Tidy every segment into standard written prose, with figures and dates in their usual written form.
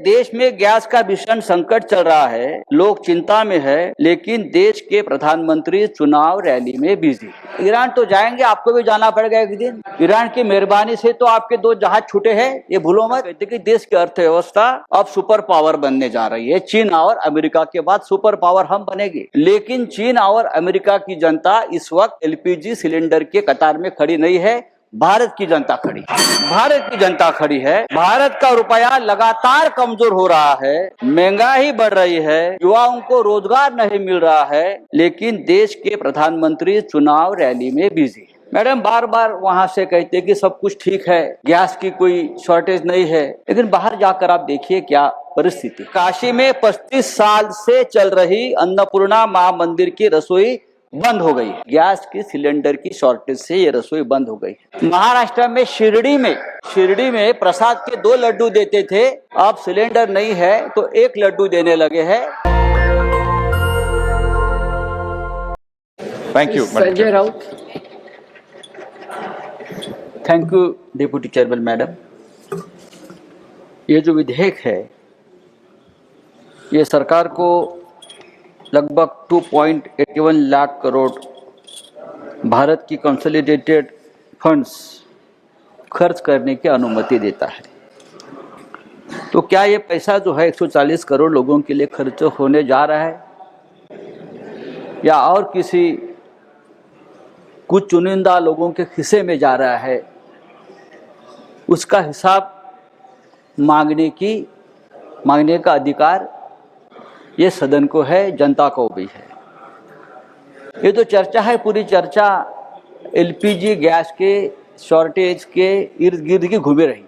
देश में गैस का भीषण संकट चल रहा है, लोग चिंता में है, लेकिन देश के प्रधानमंत्री चुनाव रैली में बिजी। ईरान तो जाएंगे, आपको भी जाना पड़ेगा एक दिन। ईरान की मेहरबानी से तो आपके 2 जहाज छूटे हैं, ये भूलो मत। कहते कि देश की अर्थव्यवस्था अब सुपर पावर बनने जा रही है। चीन और अमेरिका के बाद सुपर पावर हम बनेंगे। लेकिन चीन और अमेरिका की जनता इस वक्त एलपीजी सिलेंडर के कतार में खड़ी नहीं है, भारत की जनता खड़ी है। भारत की जनता खड़ी है। भारत का रुपया लगातार कमजोर हो रहा है, महंगाई बढ़ रही है, युवाओं को रोजगार नहीं मिल रहा है, लेकिन देश के प्रधानमंत्री चुनाव रैली में बिजी। मैडम बार बार वहां से कहते कि सब कुछ ठीक है, गैस की कोई शॉर्टेज नहीं है, लेकिन बाहर जाकर आप देखिए क्या परिस्थिति। काशी में 35 साल से चल रही अन्नपूर्णा मां मंदिर की रसोई बंद हो गई। गैस की सिलेंडर की शॉर्टेज से ये रसोई बंद हो गई। महाराष्ट्र में शिरडी में प्रसाद के 2 लड्डू देते थे, अब सिलेंडर नहीं है तो 1 लड्डू देने लगे हैं। Thank you Sanjay Raut. Thank you deputy chairman madam. ये जो विधेयक है, ये सरकार को लगभग 2.81 लाख करोड़ भारत की कंसोलिडेटेड फंड्स खर्च करने की अनुमति देता है। तो क्या ये पैसा जो है 140 करोड़ लोगों के लिए खर्च होने जा रहा है, या और किसी कुछ चुनिंदा लोगों के खिस्से में जा रहा है, उसका हिसाब मांगने का अधिकार ये सदन को है, जनता को भी है। ये तो चर्चा है, पूरी चर्चा एलपीजी गैस के शॉर्टेज के इर्द गिर्द की घूमे रही,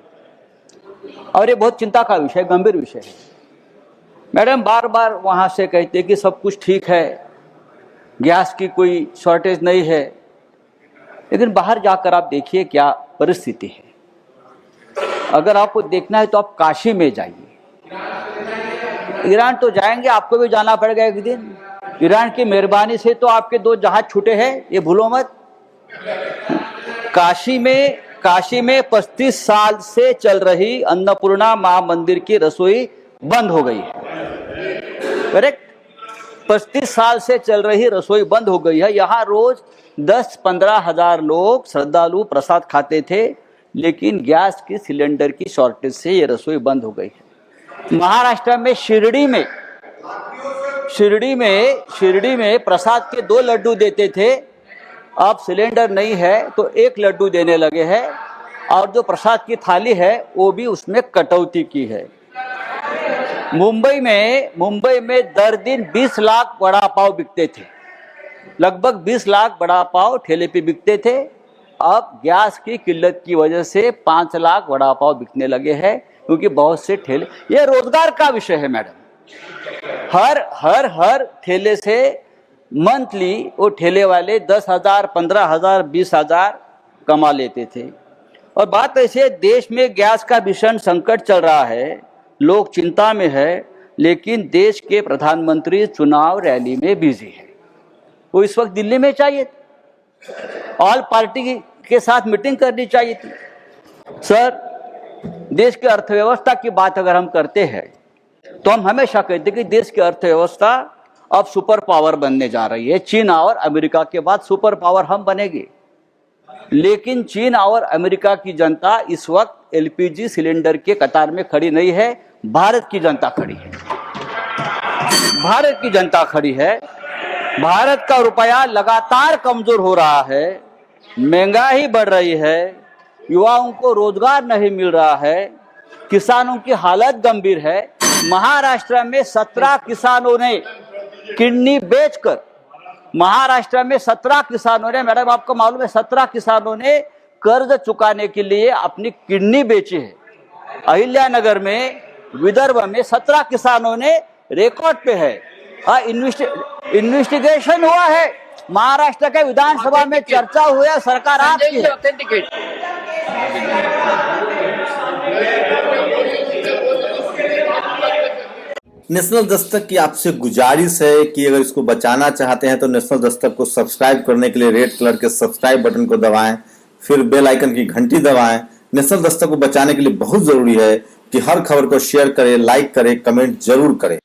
और ये बहुत चिंता का विषय, गंभीर विषय है। मैडम बार बार वहां से कहते कि सब कुछ ठीक है, गैस की कोई शॉर्टेज नहीं है, लेकिन बाहर जाकर आप देखिए क्या परिस्थिति है। अगर आपको देखना है तो आप काशी में जाइए। ईरान तो जाएंगे, आपको भी जाना पड़ेगा एक दिन। ईरान की मेहरबानी से तो आपके 2 जहाज छूटे हैं, ये भूलो मत। काशी में 35 साल से चल रही अन्नपूर्णा मां मंदिर की रसोई बंद हो गई है। करेक्ट, 35 साल से चल रही रसोई बंद हो गई है। यहाँ रोज 10-15 हजार लोग श्रद्धालु प्रसाद खाते थे, लेकिन गैस की सिलेंडर की शॉर्टेज से ये रसोई बंद हो गई है। महाराष्ट्र में शिरडी में प्रसाद के 2 लड्डू देते थे, अब सिलेंडर नहीं है तो 1 लड्डू देने लगे हैं, और जो प्रसाद की थाली है वो भी उसमें कटौती की है। मुंबई में दर दिन 20 लाख वड़ा पाव बिकते थे, लगभग 20 लाख वड़ा पाव ठेले पे बिकते थे। अब गैस की किल्लत की वजह से 5 लाख वड़ा पाव बिकने लगे हैं, क्योंकि बहुत से ठेले, ये रोजगार का विषय है मैडम। हर ठेले से मंथली वो ठेले वाले 10,000, 15,000, 20,000 कमा लेते थे। और बात ऐसे है, देश में गैस का भीषण संकट चल रहा है, लोग चिंता में है, लेकिन देश के प्रधानमंत्री चुनाव रैली में बिजी है। वो इस वक्त दिल्ली में चाहिए, ऑल पार्टी के साथ मीटिंग करनी चाहिए थी। सर, देश की अर्थव्यवस्था की बात अगर हम करते हैं तो हम हमेशा कहते हैं कि देश की अर्थव्यवस्था अब सुपर पावर बनने जा रही है। चीन और अमेरिका के बाद सुपर पावर हम बनेंगे। लेकिन चीन और अमेरिका की जनता इस वक्त एलपीजी सिलेंडर के कतार में खड़ी नहीं है, भारत की जनता खड़ी है। भारत की जनता खड़ी है। भारत का रुपया लगातार कमजोर हो रहा है, महंगाई बढ़ रही है, युवाओं को रोजगार नहीं मिल रहा है, किसानों की हालत गंभीर है। महाराष्ट्र में 17 किसानों ने किडनी बेचकर, महाराष्ट्र में 17 किसानों ने, मैडम आपको मालूम है, 17 किसानों ने कर्ज चुकाने के लिए अपनी किडनी बेची है। अहिल्यानगर में, विदर्भ में 17 किसानों ने, रिकॉर्ड पे है। इन्वेस्टिगेशन हुआ है, महाराष्ट्र के विधानसभा में चर्चा हुआ, सरकार आपकी है। नेशनल दस्तक की आपसे गुजारिश है कि अगर इसको बचाना चाहते हैं तो नेशनल दस्तक को सब्सक्राइब करने के लिए रेड कलर के सब्सक्राइब बटन को दबाएं, फिर बेल आइकन की घंटी दबाएं। नेशनल दस्तक को बचाने के लिए बहुत जरूरी है कि हर खबर को शेयर करें, लाइक करें, कमेंट जरूर करें।